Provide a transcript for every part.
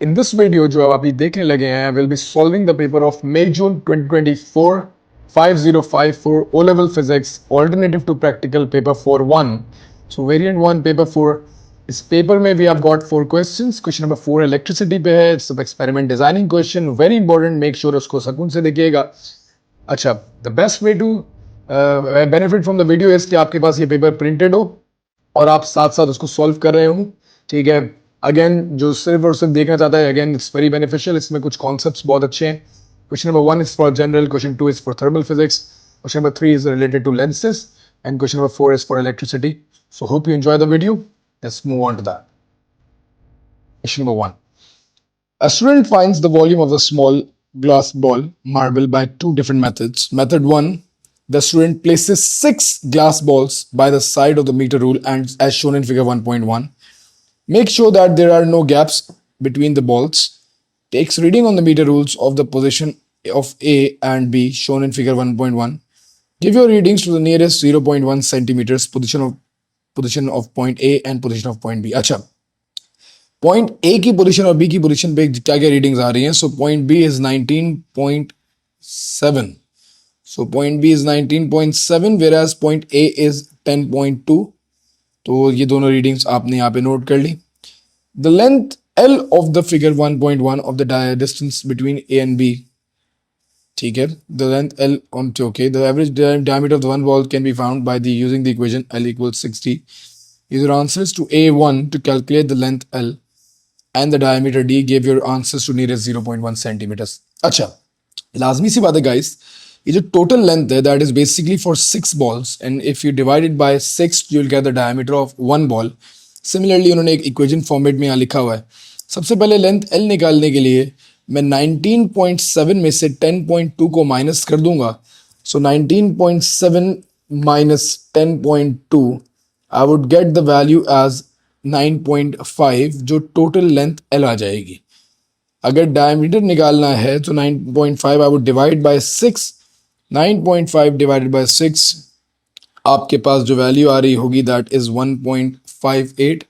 In this video जो आप अभी देखने लगे हैं, we'll be solving the paper of May-June 2024 5054 O-Level Physics Alternative to Practical Paper 4-1. So variant 1 paper 4. इस पेपर में we have got 4 questions. Question number 4 electricity पे है. It's an experiment designing question. Very important. Make sure उसको सुकून से देखिएगा. अच्छा, the best way to benefit from the video is कि आपके पास ये पेपर printed हो और आप साथ साथ उसको सॉल्व कर रहे हो. ठीक है. अगेन जो सिर्फ और सिर्फ देखना चाहता है, अगेन इट्स वेरी बेनिफिशियल. इसमें कुछ कॉन्सेप्ट्स बहुत अच्छे हैं. Question number 1 is for general, question 2 is for thermal physics, question number 3 is related to lenses and question number 4 is for electricity. So hope you enjoy the video. Let's move on to that. Question number 1. A student finds the volume of a small glass ball marble by two different methods. Method 1, the student places 6 glass balls by the side of the meter rule and as shown in figure 1.1. Make sure that there are no gaps between the balls. Takes reading on the meter rules of the position of A and B shown in figure 1.1. Give your readings to the nearest 0.1 centimeters position of point A and position of point B. अच्छा, point A की position और B की position पे क्या क्या readings आ रही हैं? So point B is 19.7. So point B is 19.7 whereas point A is 10.2. तो ये दोनों रीडिंग्स आपने यहाँ पे नोट कर ली. The length L of the figure 1.1 of the distance between A and B. ठीक है. The length L on okay. The average diameter of the one ball can be found by using the equation L equals 60. Use your answers to A1 to calculate the length L and the diameter D. Give your answers to nearest 0.1 centimeters. अच्छा, लाजमी सी बात है guys, ये जो total length है that is basically for 6 balls and if you divided by 6 you will get the diameter of one ball. Similarly उन्होंने एक equation format में यहाँ लिखा हुआ है. सबसे पहले लेंथ एल निकालने के लिए मैं 19.7 में से 10.2 को माइनस कर दूंगा. So 19.7 minus 10.2 I would get the value as 9.5 जो टोटल लेंथ एल आ जाएगी. अगर डायमीटर निकालना है तो 9.5 I would divide by 6. 9.5 divided by 6 आपके पास जो वैल्यू आ रही होगी दैट इज 1.58.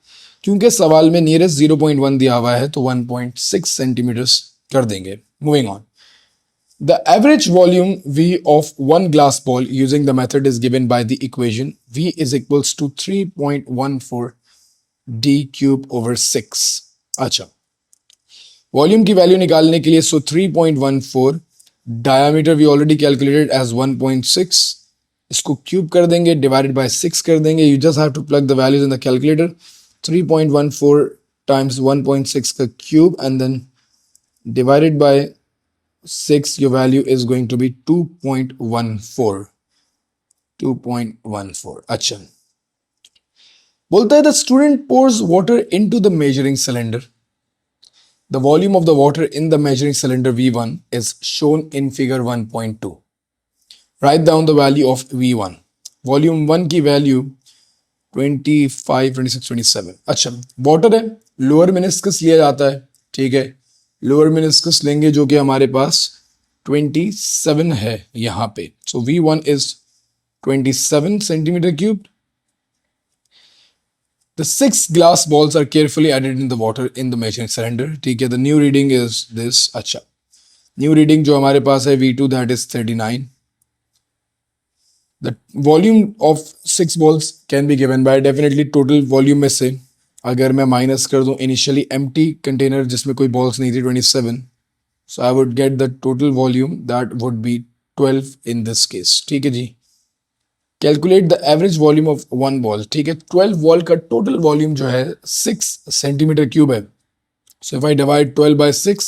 क्योंकि सवाल में नियरेस्ट 0.1 दिया हुआ है तो 1.6 सेंटीमीटर्स कर देंगे. Moving on. The average volume V of one glass ball using the method is given by the equation V is equals to 3.14 d cube over 6. अच्छा, वॉल्यूम की वैल्यू निकालने के लिए 3.14, diameter we already calculated as 1.6. इसको cube कर देंगे, divided by 6 कर देंगे. You just have to plug the values in the calculator. 3.14 times 1.6 का cube and then divided by 6. Your value is going to be 2.14. 2.14. अच्छा, बोलता है the student pours water into the measuring cylinder. The volume of the water in the measuring cylinder V1 is shown in figure 1.2. Write down the value of V1. Volume 1 की value 25, 26, 27. अच्छा, water है, lower meniscus लिया जाता है. ठीक है, lower meniscus लेंगे जो कि हमारे पास 27 है यहाँ पे. So V1 is 27 centimeter cubed. The 6 glass balls are carefully added in the water in the measuring cylinder. ठीक है, the new reading is this. अच्छा, new reading जो हमारे पास है V2 that is 39. The volume of 6 balls can be given by definitely total volume में से अगर मैं माइनस कर दूं initially empty container जिसमें कोई balls नहीं थी 27. So I would get the total volume that would be 12 in this case. ठीक है जी. Calculate the average volume of one ball. ठीक है, 12 बॉल का टोटल वॉल्यूम जो है 6 सेंटीमीटर क्यूब है. So if I divide 12 by 6,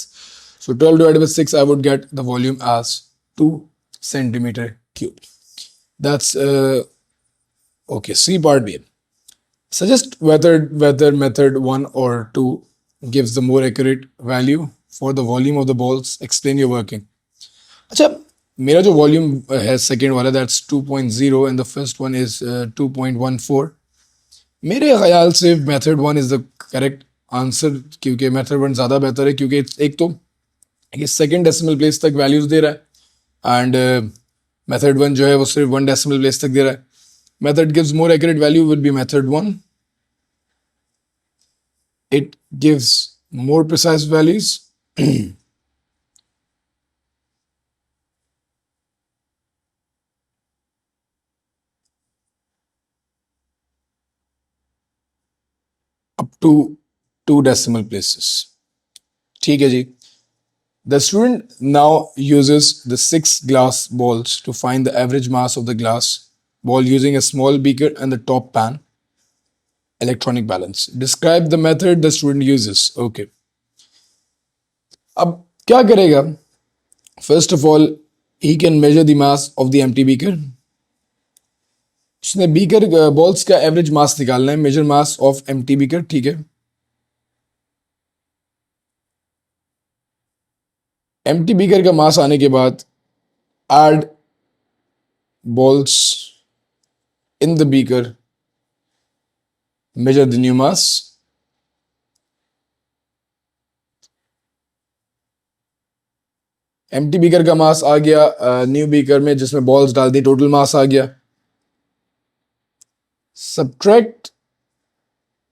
so 12 divided by 6 I would get the volume as 2 centimetre cube. That's okay. C part B. Suggest whether method 1 or 2 gives the more accurate value for the volume of the balls. Explain your working. अच्छा, मेरा जो volume है second वाला that's 2.0 and the first one is 2.14. मेरे ख्याल से method 1 is the correct answer क्योंकि method 1 ज़्यादा बेहतर है क्योंकि एक तो ये सेकेंड डेसिमल प्लेस तक वैल्यूज़ दे रहा है एंड मेथड 1 जो है वो सिर्फ 1 डेसिमल प्लेस तक दे रहा है. Method gives more accurate value will be method 1. It gives More precise values. Up to 2 decimal places. ठीक है जी. The student now uses the 6 glass balls to find the average mass of the glass ball using a small beaker and the top pan electronic balance. Describe the method the student uses. Okay. अब क्या करेगा? First of all, he can measure the mass of the empty beaker. उसने beaker balls का average mass निकालना है. Measure mass of empty beaker. ठीक है. Empty beaker का मास आने के बाद add balls in the beaker, measure the new mass. Empty beaker का मास आ गया न्यू बीकर में, जिसमें बॉल्स डाल दी, टोटल मास आ गया. Subtract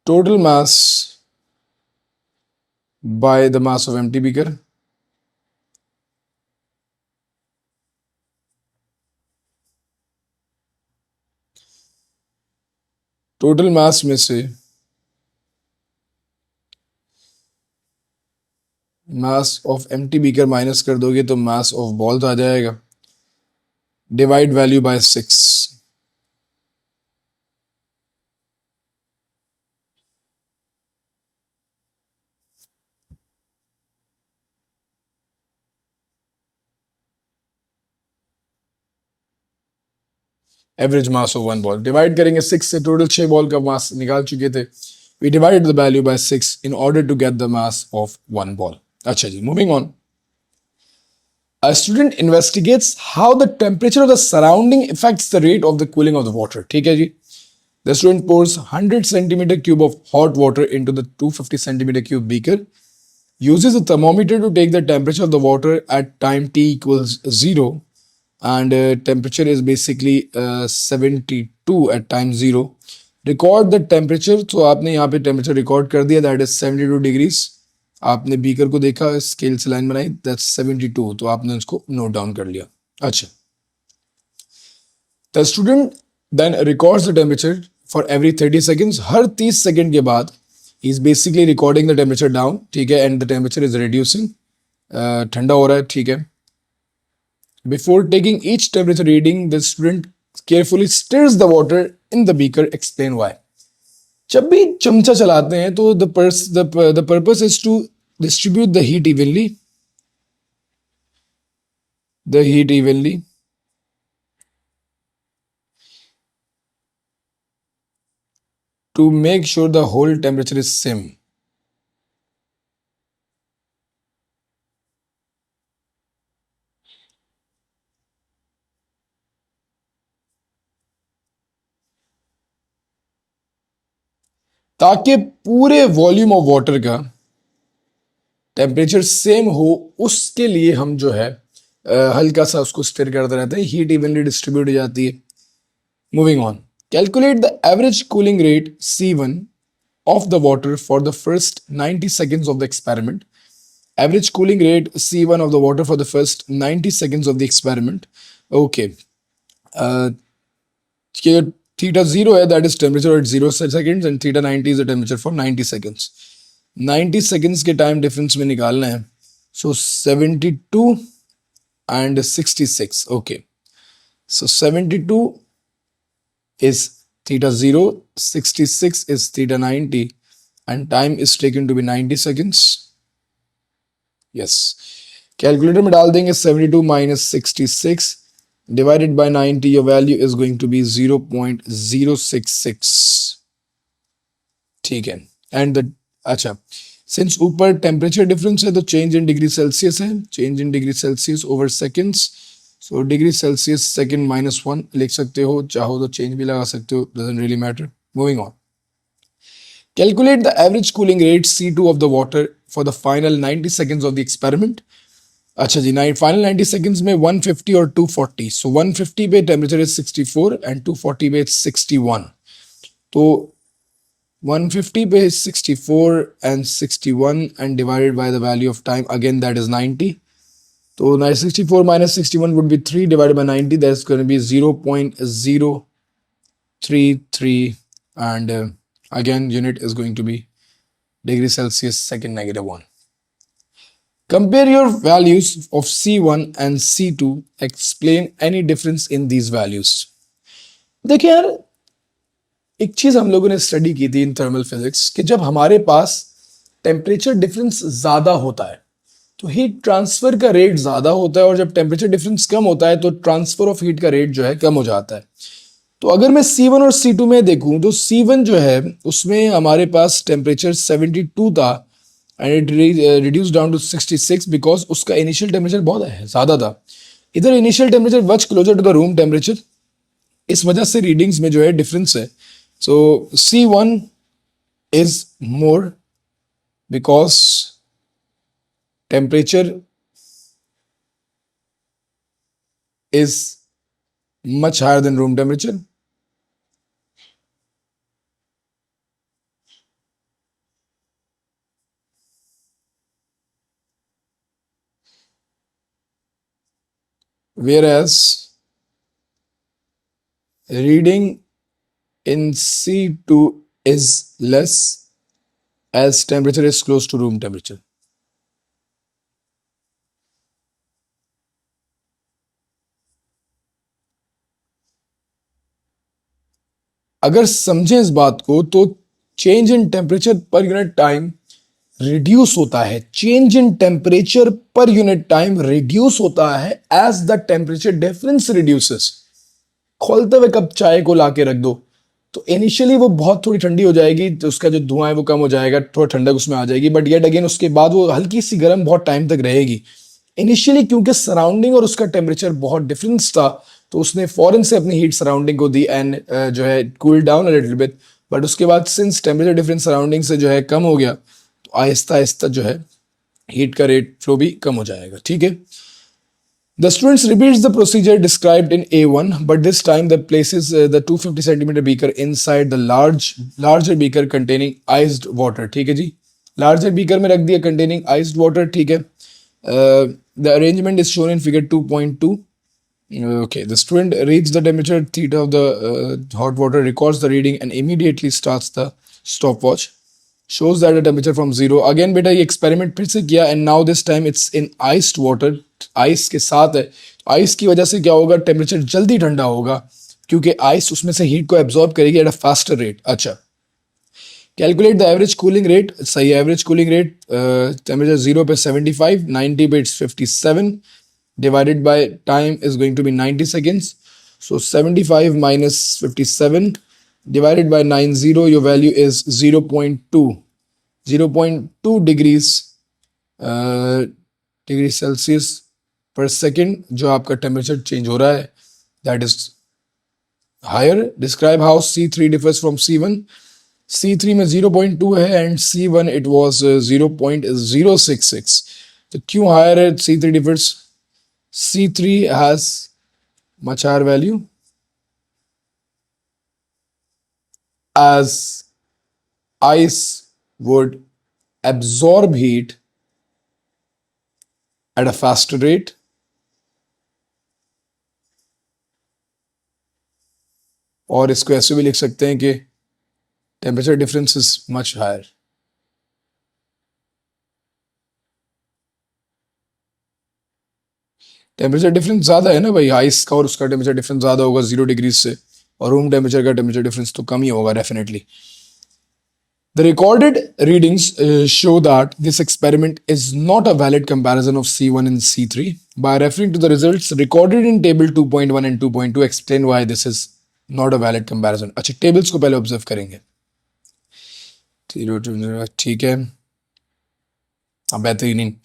total mass by the mass of empty beaker. Total mass में से मास ऑफ एम्प्टी बीकर माइनस कर दोगे तो मास ऑफ बॉल्स आ जाएगा. Divide value by 6. Average mass of one ball divide करेंगे 6 से. टोटल 6 बॉल का मास निकाल चुके थे. We divide the value by 6 in order to get the mass of one ball. अच्छा जी, moving on. A student investigates how the temperature of the surrounding affects the rate of the cooling of the water. ठीक है जी. The student pours 100 centimeter cube of hot water into the 250 centimeter cube beaker, uses a thermometer to take the temperature of the water at time t equals 0, and temperature is basically 72 at time 0. Record the temperature. तो आपने यहाँ पे temperature record कर दिया, that is 72 degrees. आपने beaker को देखा, scale से लाइन बनाई, that's 72. तो आपने उसको नोट डाउन कर लिया. अच्छा. The student then records the temperature for every 30 seconds. Her 30 second के बाद he is basically recording the temperature down. ठीक है, and the temperature is reducing. ठंडा हो रहा है. ठीक है. Before taking each temperature reading, the student carefully stirs the water in the beaker. Explain why. जब भी चमचा चलाते हैं तो the purpose is to distribute the heat evenly. To make sure the whole temperature is same. ताकि पूरे volume of water का temperature same हो, उसके लिए हम जो है हल्का सा उसको स्टिर करते रहते हैं. हीट इवनली डिस्ट्रीब्यूट हो जाती है. Moving on. Calculate the average cooling rate C1 of the water for the first 90 seconds of the experiment. Average cooling rate C1 of the water for the first 90 seconds of the experiment. Okay. Theta 0 है, that is temperature at 0 seconds, and theta 90 is the temperature for 90 seconds. 90 seconds के time difference में निकालना है. So 72 and 66. Okay. So 72 is theta 0, 66 is theta 90, and time is taken to be 90 seconds. Yes. Calculator में डाल देंगे 72 minus 66 divided by 90. Your value is going to be 0.066. ठीक है. And the अच्छा, since ऊपर टेम्परेचर डिफरेंस है तो change in degree Celsius है. Change in degree Celsius over seconds. So degree Celsius second -1 लिख सकते हो, चाहो तो चेंज भी लगा सकते हो, doesn't really matter. Moving on. Calculate the average cooling rate C2 of the water for the final 90 seconds of the experiment. अच्छा जी, फाइनल 90 सेकंड्स में 150 और 240. सो 150 पे टेम्परेचर इज 64 एंड 240 पे 61. तो 150 पे 64 and 61 and divided by the value of time, again that is 90. So 64 minus 61 would be 3 divided by 90, that's going to be 0.033, and again unit is going to be degree Celsius second negative 1. Compare your values of C1 and C2. Explain any difference in these values. देखिए यार, एक चीज हम लोगों ने study की थी in thermal physics कि जब हमारे पास टेम्परेचर डिफरेंस ज्यादा होता है तो हीट ट्रांसफर का रेट ज्यादा होता है, और जब टेम्परेचर डिफरेंस कम होता है तो ट्रांसफर ऑफ हीट का रेट जो है कम हो जाता है. तो अगर मैं C1 और C2 में देखूं तो C1 जो है उसमें हमारे पास टेम्परेचर 72 था and it reduce down to 66 because उसका इनिशियल टेम्परेचर बहुत है ज़्यादा था. इधर initial temperature much closer to the room temperature, इस वजह से रीडिंग्स में जो है डिफरेंस है. So C1 is more because temperature is much higher than room temperature. Whereas reading in C2 is less as temperature is close to room temperature. अगर समझें इस बात को तो change in temperature per unit time reduce होता है. Change in temperature per unit time reduce होता है as the temperature difference reduces. खोलते हुए कप चाय को लाके रख दो तो इनिशियली वो बहुत थोड़ी ठंडी हो जाएगी, तो उसका जो धुआं है वो कम हो जाएगा, थोड़ा ठंडक उसमें आ जाएगी, बट येट अगेन उसके बाद वो हल्की सी गर्म बहुत टाइम तक रहेगी. इनिशियली क्योंकि सराउंडिंग और उसका टेम्परेचर बहुत डिफरेंस था तो उसने फॉरन से अपनी हीट सराउंडिंग को दी एंड जो है cool down a little bit, but उसके बाद सिंस टेम्परेचर डिफरेंस सराउंडिंग से जो है कम हो गया तो आहिस्ता आहिस्ता जो है हीट का रेट फ्लो भी कम हो जाएगा. ठीक है. The students repeats the procedure described in A1, but this time the places the 250 centimeter beaker inside the larger beaker containing iced water. ठीक है जी, larger beaker में रख दिया containing iced water. ठीक है. The arrangement is shown in figure 2.2. Okay, the student reads the temperature theta of the hot water, records the reading and immediately starts the stopwatch. Shows that the temperature from zero. Again बेटा ये experiment फिर से किया and now this time it's in iced water. Ice के साथ है. Ice की वजह से क्या होगा, टेम्परेचर जल्दी ठंडा होगा क्योंकि आइस उसमें से हीट को एब्जॉर्ब करेगी एट अ फास्टर रेट. अच्छा, calculate the average cooling rate. सही, एवरेज कूलिंग रेट टेम्परेचर 0 पे 75, 90 पे 57 divided by time is going to be 90 seconds. So 75 minus 57 divided by 90, your value is 0.2. 0.2 degrees degree Celsius per second जो आपका temperature change हो रहा है, that is higher. Describe how C3 differs from C1. C3 में 0.2 है and C1 it was 0.066. तो क्यों higher है C3 differs? C3 has much higher value as ice would absorb heat at a faster rate और इसको ऐसे भी लिख सकते हैं कि temperature difference is much higher. Temperature difference ज्यादा है ना भाई, आइस का और उसका टेम्परेचर डिफरेंस ज्यादा होगा 0 डिग्री से, और रूम टेम्परेचर का टेम्परेचर डिफरेंस तो कम ही होगा definitely. The recorded readings show that this experiment is not a valid comparison of C1 and C3. By referring to the results recorded in table 2.1 and 2.2, explain why this is not a valid comparison. अच्छा, tables को पहले observe करेंगे. ठीक है, अब बेहतरीन.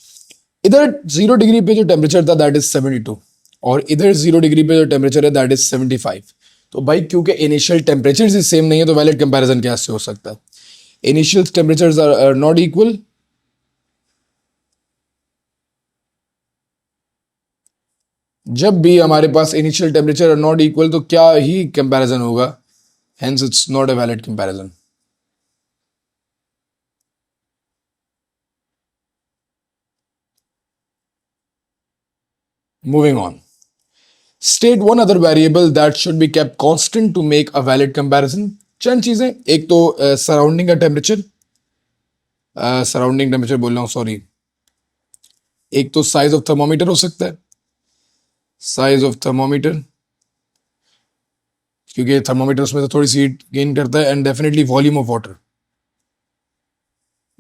इधर 0 degree पे जो टेम्परेचर था दैट इज 72 और इधर 0 डिग्री पे जो टेम्परेचर है दैट इज 75. तो भाई क्योंकि इनिशियल टेम्परेचर सेम नहीं है तो वैलिड कंपैरिजन कैसे हो सकता है? Initial temperatures are not equal. जब भी हमारे पास initial temperature are not equal तो क्या ही कंपैरिजन होगा, hence it's not a valid comparison. Moving on. State one other variable that should be kept constant to make a valid comparison. चंद चीजें, एक तो सराउंडिंग का टेम्परेचर, सराउंडिंग टेम्परेचर बोल रहा हूँ सॉरी, एक तो साइज ऑफ थर्मोमीटर हो सकता है, साइज ऑफ थर्मोमीटर, क्योंकि थर्मोमीटर उसमें तो थोड़ी सी हीट गेन करता है, and definitely volume of water,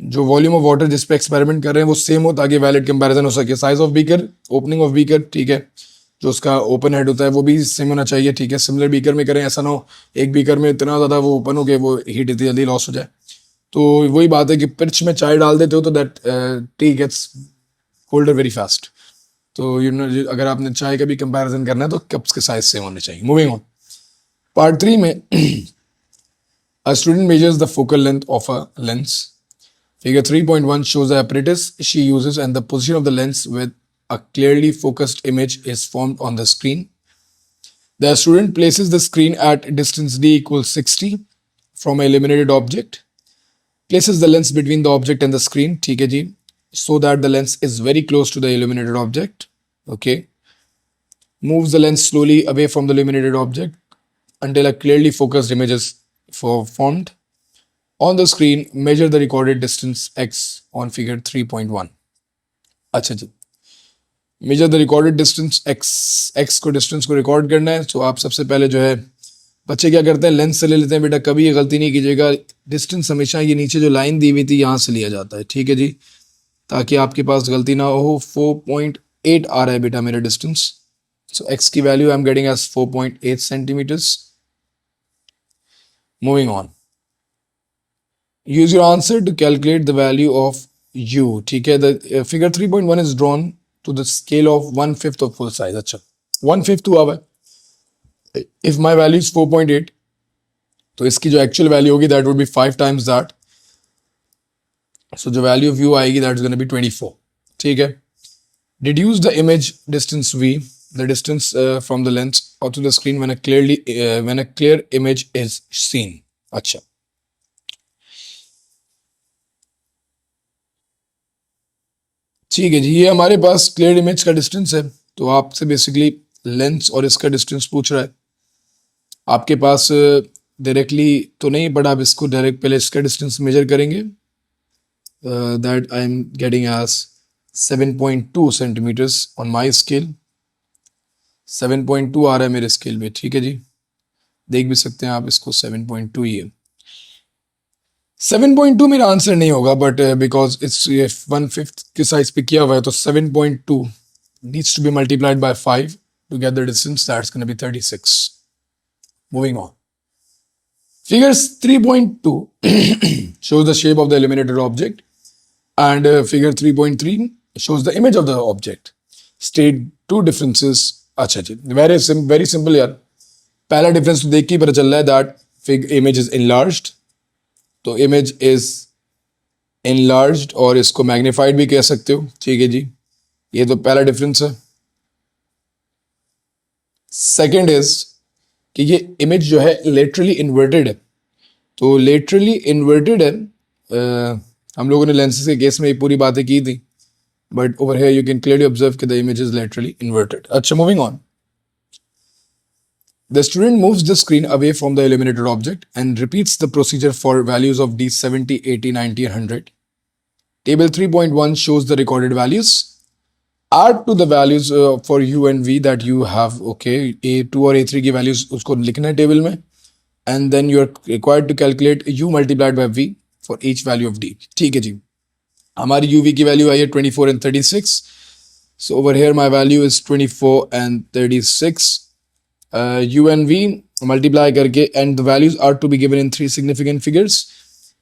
जो वॉल्यूम ऑफ वाटर जिस पे एक्सपेरिमेंट कर रहे हैं वो सेम हो ताकि वैलिड कंपैरिजन हो सके. Size of beaker, opening of beaker, ठीक है, जो उसका ओपन हेड होता है वो भी सेम होना चाहिए, ठीक है. सिमिलर बीकर में करें, ऐसा ना हो एक बीकर में इतना ज़्यादा वो ओपन हो गए वो हीट इतनी जल्दी लॉस हो जाए. तो वही बात है कि पिच में चाय डाल देते हो तो that tea gets colder very fast. तो यू नो अगर आपने चाय का भी कंपैरिजन करना है तो कप्स के साइज सेम होने चाहिए. Moving on. पार्ट 3 में a student measures the focal length of a lens. Figure 3.1 shows the apparatus she uses and the position of the lens with a clearly focused image is formed on the screen. The student places the screen at distance d equals 60 from a illuminated object. Places the lens between the object and the screen, ठीक है जी, so that the lens is very close to the illuminated object. Okay. Moves the lens slowly away from the illuminated object until a clearly focused image is formed. On the screen, measure the recorded distance x on figure 3.1. अच्छा जी, measure the recorded distance x को distance को record करना है. तो आप सबसे पहले जो है, बच्चे क्या करते हैं, लेंस से ले लेते हैं. बेटा कभी ये गलती नहीं कीजिएगा, डिस्टेंस हमेशा ये नीचे जो लाइन दी हुई थी यहाँ से लिया जाता है, ठीक है जी, ताकि आपके पास गलती ना हो. 4.8 आ रहा है बेटा मेरा डिस्टेंस. सो x की value I am getting as 4.8 centimetres. Moving on. Use your answer to calculate the value of u. ठीक है, the figure 3.1 is drawn to the scale of 1/5 of full size. अच्छा, 1/5 हुआ है. If my value is 4.8, तो इसकी जो actual value होगी that would be 5 times that. So the value of u आएगी that is going to be 24. ठीक है. Deduce the image distance v, the distance from the lens or to the screen when a clear image is seen. अच्छा. ठीक है जी, ये हमारे पास clear image का distance है. तो आपसे बेसिकली लेंस और इसका डिस्टेंस पूछ रहा है. आपके पास डायरेक्टली तो नहीं, बट आप इसको डायरेक्ट पहले इसका डिस्टेंस मेजर करेंगे. That I am getting as 7.2 centimetres on my scale. 7.2 आ रहा है मेरे स्केल में, ठीक है जी, देख भी सकते हैं आप इसको, 7.2 ही है. 7.2 मेरा आंसर नहीं होगा, बट बिकॉज इट्स 1/5 के साइज पे किया हुआ है, तो 7.2 needs to be multiplied by 5 to get the distance. That's going to be 36. Moving on. Figure 3.2 shows the shape of the illuminated object, and figure 3.3 shows the image of the object. State two differences. अच्छा जी, very simple यार. पहला difference तो देख के ही पता चल रहा है that image is enlarged. तो इमेज इज एनलार्ज्ड, और इसको मैग्नीफाइड भी कह सकते हो, ठीक है जी. ये तो पहला डिफरेंस है. सेकंड इज कि ये इमेज जो है लेटरली इन्वर्टेड है. तो लेटरली इन्वर्टेड है, हम लोगों ने लेंसेज के केस में ये पूरी बातें की थी, but over here you can clearly observe कि the image is laterally inverted. अच्छा, moving on. The student moves the screen away from the illuminated object and repeats the procedure for values of D 70, 80, 90 and 100. Table 3.1 shows the recorded values. Add to the values for U and V that you have, okay, A2 और A3 की values उसको लिखना है table में, and then you are required to calculate U multiplied by V for each value of D. ठीक है जी, हमारी UV की value आई है 24 and 36. So over here my value is 24 and 36. U and V multiply करके, and the values are to be given in 3 significant figures.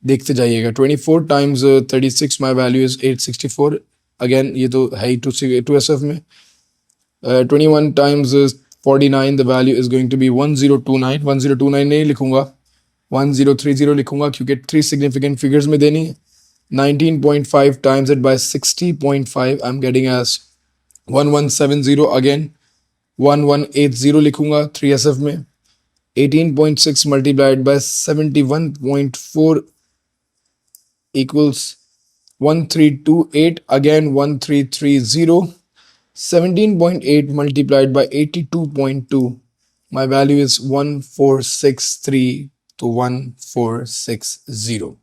देखते जाइएगा. 24 times 36 my value is 864. Again ये तो है ही 2SF में. 21 times 49 the value is going to be 1029. 1029 नहीं लिखूंगा, 1030 लिखूंगा क्योंकि 3 सिग्निफिकेंट फिगर्स में देनी है. 19.5 times it by 60.5 I am getting as 1170. Again 1180 लिखूंगा 3SF में. 18.6 multiplied by 71.4 equals 1328. Again 1330. 17.8 multiplied by 82.2. My value is 1463 to 1460.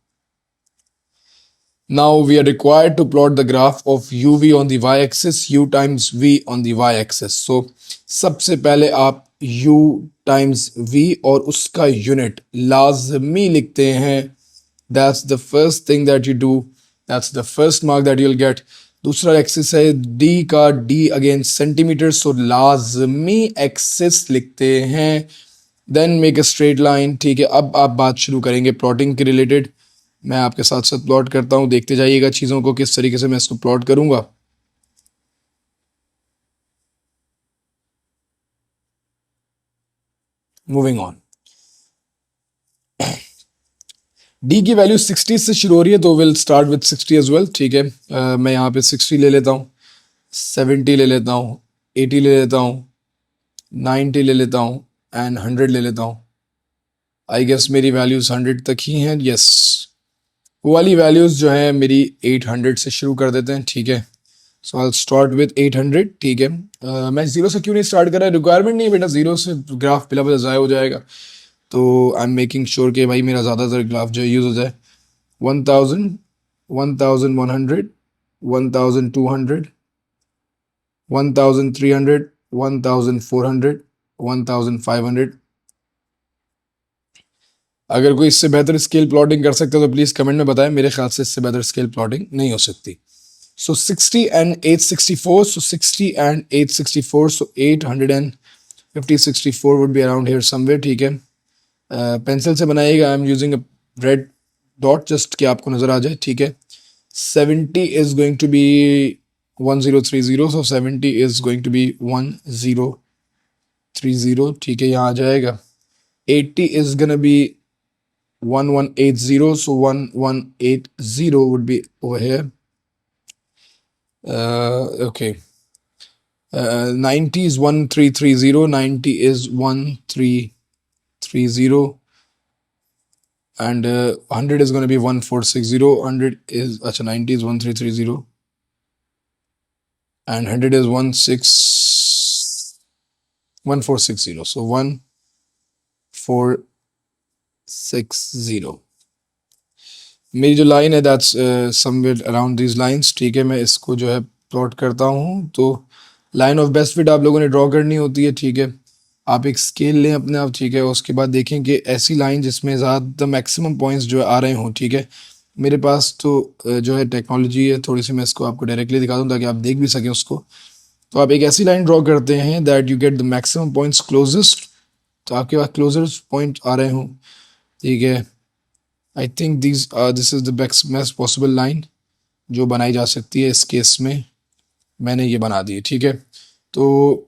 Now we are required to plot the graph of uv on the y-axis, u times v on the y-axis. So सबसे पहले आप u times v और उसका unit लाजमी लिखते हैं. That's the first thing that you do. That's the first mark that you'll get. दूसरा axis है d का, d अगेन सेंटीमीटर, सो लाजमी एक्सिस लिखते हैं. Then make a straight line. ठीक है, अब आप बात शुरू करेंगे प्लॉटिंग के रिलेटेड. मैं आपके साथ साथ प्लॉट करता हूँ, देखते जाइएगा चीज़ों को किस तरीके से मैं इसको प्लॉट करूँगा. Moving on. डी की वैल्यू 60 से शुरू हो रही है, तो will start with 60 as well. ठीक है, मैं यहाँ पे 60 ले लेता हूँ, 70 ले लेता हूँ, 80 ले लेता हूँ, 90 ले लेता हूँ एंड 100 ले लेता हूँ. आई गेस मेरी वैल्यूज़ 100 तक ही हैं. यस, वो वाली वैल्यूज़ जो है मेरी 800 से शुरू कर देते हैं. ठीक है, सो आई स्टार्ट विद 800. ठीक है, मैं ज़ीरो से क्यों नहीं स्टार्ट कर रहा, रिक्वायरमेंट नहीं है बेटा, ज़ीरो से ग्राफ पिला पिला ज़ाया हो जाएगा. तो आई एम मेकिंग श्योर कि भाई मेरा ज़्यादातर ग्राफ जो यूज़ हो जाए. 1000, 1100, 1200, 1300, 1400, 1500. अगर कोई इससे बेहतर स्केल प्लॉटिंग कर सकता है तो प्लीज़ कमेंट में बताएं. मेरे ख्याल से इससे बेहतर स्केल प्लॉटिंग नहीं हो सकती. So 60 and 864. So 60 and 864. So 864 would be around here somewhere. ठीक है, पेंसिल से बनाइएगा. I am using a red dot just कि आपको नज़र आ जाए. ठीक है, 70 is going to be 1030. So 70 is going to be 1030. ठीक है, यहाँ आ जाएगा. 80 is gonna be 1180. So 1180 would be over here. Okay. 90 is 1330. 90 is 1330. And 100 is going to be 1460. 100 is, acha, 90 is 1330. And 100 is 1460. So 1460. मेरी जो line है that's somewhere around these lines. ठीक है, मैं इसको जो है प्लॉट करता हूँ. तो लाइन ऑफ बेस्ट फिट आप लोगों ने ड्रॉ करनी होती है. ठीक है, आप एक स्केल लें अपने आप. ठीक है, उसके बाद देखें कि ऐसी लाइन जिसमें ज़्यादा मैक्सिमम पॉइंट्स जो आ रहे हों. ठीक है, मेरे पास तो जो है टेक्नोलॉजी है थोड़ी सी, मैं इसको आपको डायरेक्टली दिखा दूँ ताकि आप देख भी सकें उसको. तो आप एक ऐसी लाइन ड्रॉ करते हैं that you get the maximum points closest. तो आपके पास क्लोजेस्ट पॉइंट आ रहे हों. ठीक है, I think this is the best possible line जो बनाई जा सकती है. इस केस में मैंने ये बना दी. ठीक है, तो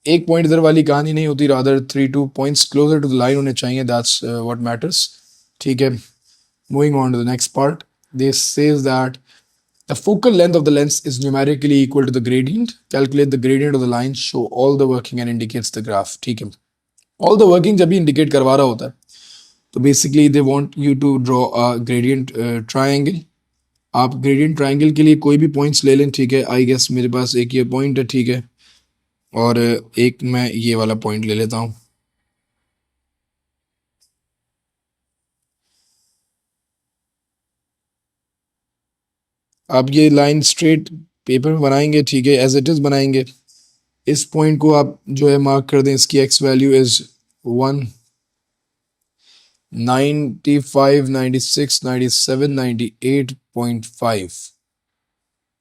एक पॉइंट इधर वाली कहानी नहीं होती, rather 3-2 points closer to the line होने चाहिए. That's what matters. ठीक है, moving on to the next part. This says that the focal length of the lens is numerically equal to the gradient. Calculate the gradient of the line, show all the working and indicates the graph. ठीक है, all the working जब भी indicate करवा रहा होता है तो basically they want you to draw a gradient triangle. आप ग्रेडियंट ट्रायंगल के लिए कोई भी पॉइंट्स ले लें. ठीक है, आई गेस मेरे पास एक ये पॉइंट है. ठीक है, और एक मैं ये वाला पॉइंट ले लेता हूँ. आप ये लाइन स्ट्रेट पेपर में बनाएंगे. ठीक है, एज इट इज़ बनाएंगे. इस पॉइंट को आप जो है मार्क कर दें. इसकी एक्स वैल्यू इज़ 195, 96, 97, 98.5.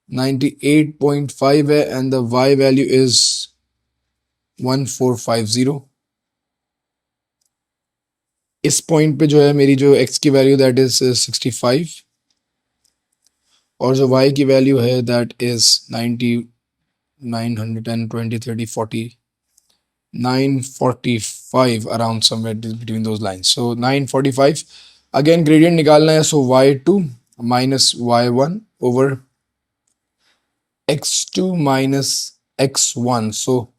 98.5 है and the y value is 1450. इस पॉइंट पे जो है मेरी जो x की वैल्यू दैट इज 65 और जो y की वैल्यू है that is 90, 920, 30, 40, 945 around somewhere between those lines. So 945. Again gradient निकालना है. So y2 minus y1 over x2 minus x1. So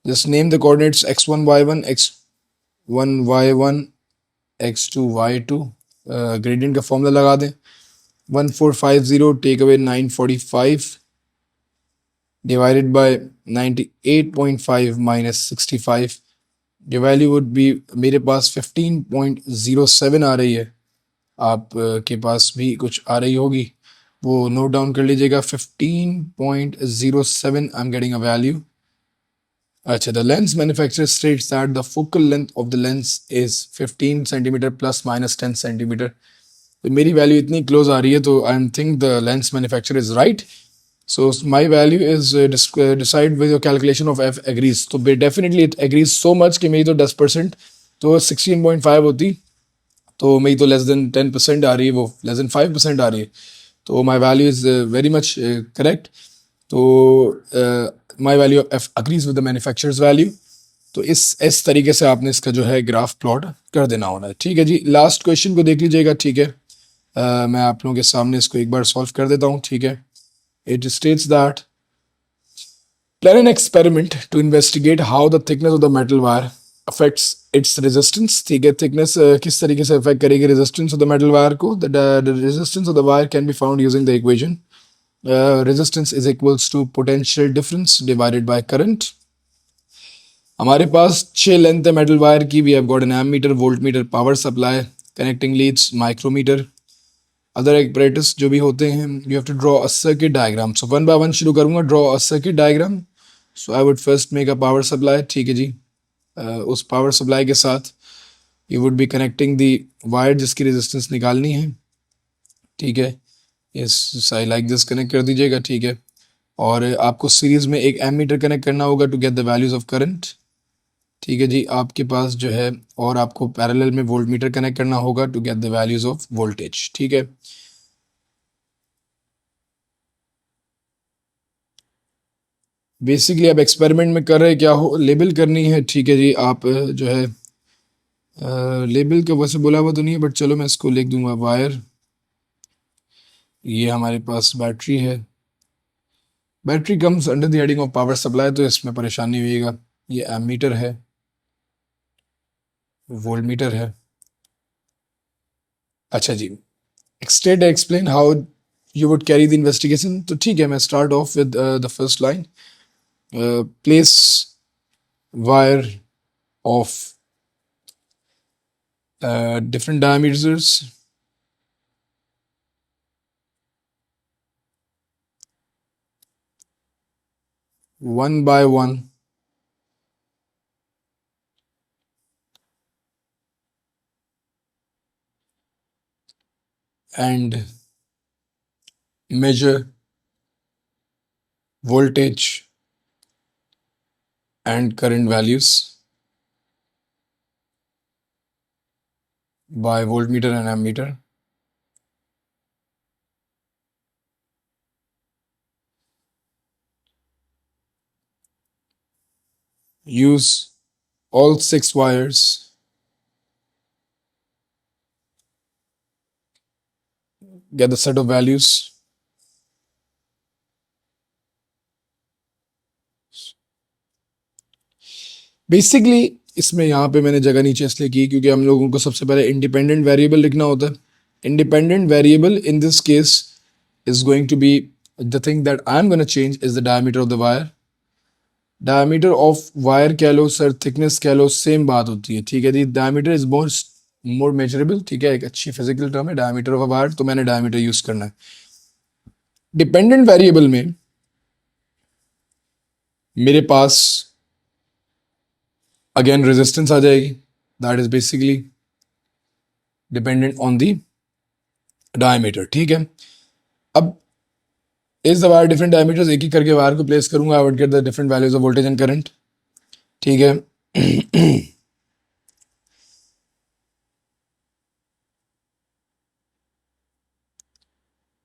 just name the coordinates x1 y1, x1 y1, x2 y2. Gradient का formula लगा दें. 1450 take away 945. divided by 98.5 minus 65, ये value would be, मेरे पास 15.07 आ रही है, आप के पास भी कुछ आ रही होगी, वो नोट डाउन कर लीजिएगा. 15.07 आई एम गेटिंग अ वैल्यू. अच्छा, the lens manufacturer states that the focal length of the lens is 15 centimeter plus minus 10 centimeter. तो मेरी वैल्यू इतनी क्लोज आ रही है, तो I am think the lens manufacturer is right. So my value is decide with your calculation of f agrees. तो definitely it agrees so much कि मेरी तो 10%, तो 16.5 होती, तो मेरी तो लेस देन 10% आ रही है, वो लेस देन 5% आ रही है. तो my value is very much correct. तो my value of f agrees with the manufacturer's value. तो इस तरीके से आपने इसका जो है ग्राफ प्लॉट कर देना होना है. ठीक है जी, लास्ट क्वेश्चन को देख लीजिएगा. ठीक है, मैं आप लोगों के सामने इसको एक बार सॉल्व कर देता हूँ. ठीक है, it states that plan an experiment to investigate how the thickness of the metal wire affects its resistance. ठीक है, thickness किस तरीके से affect करेगी resistance of the metal wire को. The resistance of the wire can be found using the equation. Resistance is equals to potential difference divided by current. हमारे पास 6 length है मेटल वायर की. We have got an ammeter, voltmeter, power supply, connecting leads, micrometer, other apparatus जो भी होते हैं. You have to draw a circuit diagram. So one by one शुरू करूंगा. Draw a circuit diagram. So I would first make a power supply. ठीक है जी, उस पावर सप्लाई के साथ you would be connecting the wire जिसकी resistance निकालनी है. ठीक है, इस लाइक दिस कनेक्ट कर दीजिएगा. ठीक है, और आपको सीरीज में एक एमीटर कनेक्ट करना होगा to get the values of current. ठीक है जी, आपके पास जो है, और आपको पैरेलल में वोल्ट मीटर कनेक्ट करना होगा to get the values of voltage. ठीक है, बेसिकली आप एक्सपेरिमेंट में कर रहे क्या हो, लेबल करनी है. ठीक है जी, आप जो है लेबल का वैसे बोला हुआ तो नहीं है, बट चलो मैं इसको लिख दूंगा. वायर, ये हमारे पास बैटरी है. Battery comes under the heading of power supply, तो इसमें परेशानी होइएगा. ये एमीटर है, वोल्ट मीटर है. अच्छा जी, state explain how you would carry the investigation. तो ठीक है, मैं start off with the first line. Place wire of different diameters one by one and measure voltage and current values by voltmeter and ammeter. Use all 6 wires, get the set of values. Basically इसमें यहाँ पे मैंने जगह नीचे इसलिए की क्योंकि हम लोगों को सबसे पहले इंडिपेंडेंट वेरिएबल लिखना होता है. Independent variable in this case is going to be the thing that I'm going to change is the diameter of the wire. Diameter of wire कह लो सर, थिकनेस कह लो, सेम बात होती है. ठीक है जी, डायमीटर इज मोर मेजरेबल. ठीक है, एक अच्छी फिजिकल टर्म है डायमीटर ऑफ अ वायर, तो मैंने डायमीटर यूज करना है. डिपेंडेंट वेरिएबल में मेरे पास अगेन रेजिस्टेंस आ जाएगी. That is basically dependent on the diameter. ठीक है, अब is the wire different diameters, एक एक करके वायर को प्लेस करूंगा. आई would get the different values of voltage and current. ठीक है,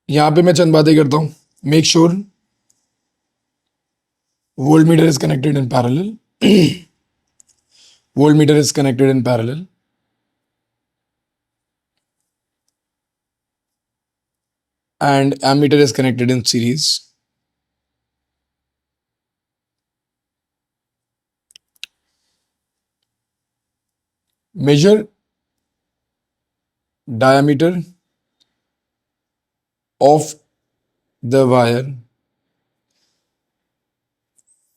यहाँ पे मैं चंद बातें करता हूँ. Make sure voltmeter is connected in parallel. Voltmeter is connected in parallel. And ammeter is connected in series. Measure diameter of the wire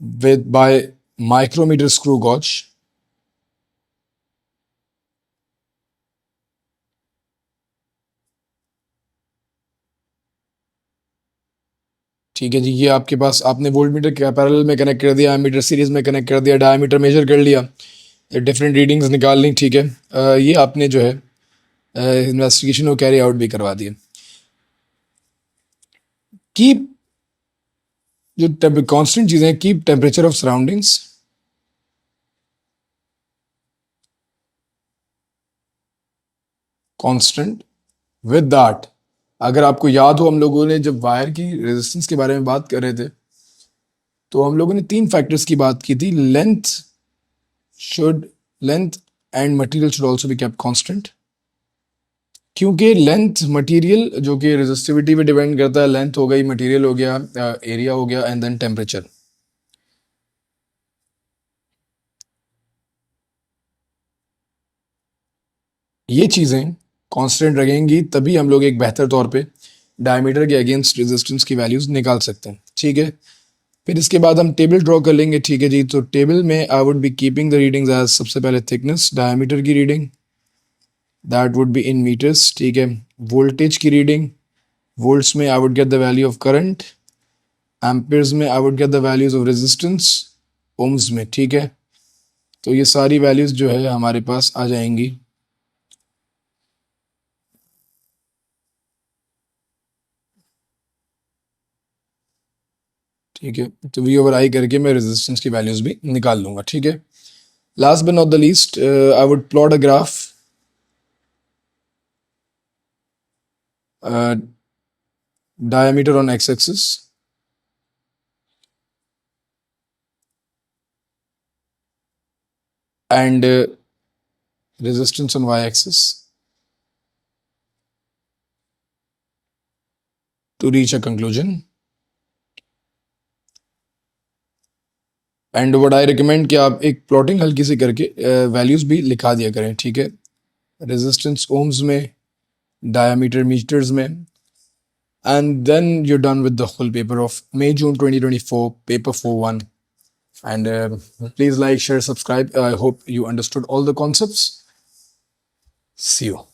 with by micrometer screw gauge. ठीक है जी, ये आपके पास आपने वोल्ट मीटर के पैरेलल में connect कर दिया, ammeter series में कनेक्ट कर दिया, डायमीटर मेजर कर लिया, डिफरेंट रीडिंग्स निकाल ली। ठीक है, ये आपने जो है इन्वेस्टिगेशन को कैरी आउट भी करवा दिया। कीप जो कांस्टेंट चीज़ें, keep temperature of surroundings constant with that. अगर आपको याद हो, हम लोगों ने जब वायर की रेजिस्टेंस के बारे में बात कर रहे थे तो हम लोगों ने 3 फैक्टर्स की बात की थी। Should length and material should also be kept constant, क्योंकि लेंथ मटेरियल जो कि रेजिस्टिविटी पे डिपेंड करता है, लेंथ हो गई, मटेरियल हो गया, एरिया हो गया, एंड देन टेम्परेचर। ये चीज़ें कांस्टेंट रहेंगी तभी हम लोग एक बेहतर तौर पे डायमीटर के अगेंस्ट रेजिस्टेंस की वैल्यूज निकाल सकते हैं। ठीक है, फिर इसके बाद हम टेबल ड्रॉ कर लेंगे। ठीक है जी, तो टेबल में I would be keeping the readings as सबसे पहले थिकनेस, डायमीटर की reading that would be in metres. ठीक है, वोल्टेज की रीडिंग, वोल्ट्स में I would get the value of current, amperes में I would get the values of resistance, ohms में। ठीक है, तो ये सारी वैल्यूज जो है हमारे पास आ जाएंगी। ठीक है, तो वी ओवर आई करके मैं रेजिस्टेंस की वैल्यूज भी निकाल लूंगा। ठीक है, last but not the least, I would plot a graph diameter on x-axis and resistance on y-axis to reach a conclusion. And what I recommend कि आप एक प्लॉटिंग हल्की सी करके वैल्यूज भी लिखा दिया करें। ठीक है, रेजिस्टेंस ओम्स में, डायमीटर मीटर्स में, and then you're done with the whole paper of May June 2024 paper 4-1. And please like, share, subscribe. I hope you understood all the concepts. See you.